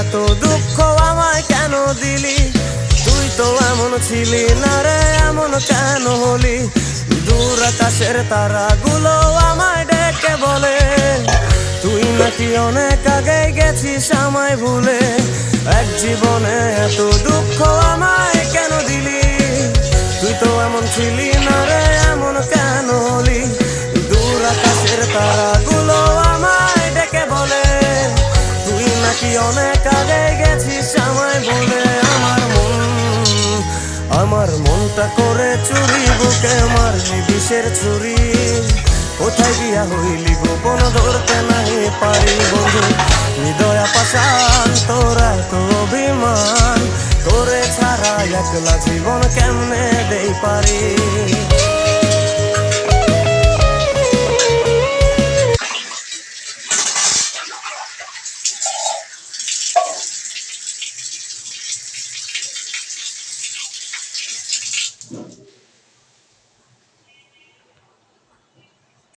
এত দুঃখ আমায় কেন দিলি? তুই তো এমন ছিলি না রে, এমন কেন হলি? দূর আকাশের তারাগুলো আমায় ডেকে বলে তুই নাকি অনেক আগে গেছিস আমায় ভুলে। এক জীবনে এত দুঃখ আমায় কেন দিলি? তুই তো এমন ছিলি না রে, এমন কেন হলি? দূর আকাশের তারাগুলো আমায় ডেকে বলে তুই নাকি অনেক আগে গেছিস আমায় ভুলে। আমার মনটা করে চুরি, বুকে মারলি বিষের ছুরি। কোথায় গিয়া হইলি গোপন ধরতে নাই পারি বন্ধু। হৃদয় পাষাণ তোর এত অভিমান, তোরে ছাড়া একলা জীবন কেমনে দেই পারি।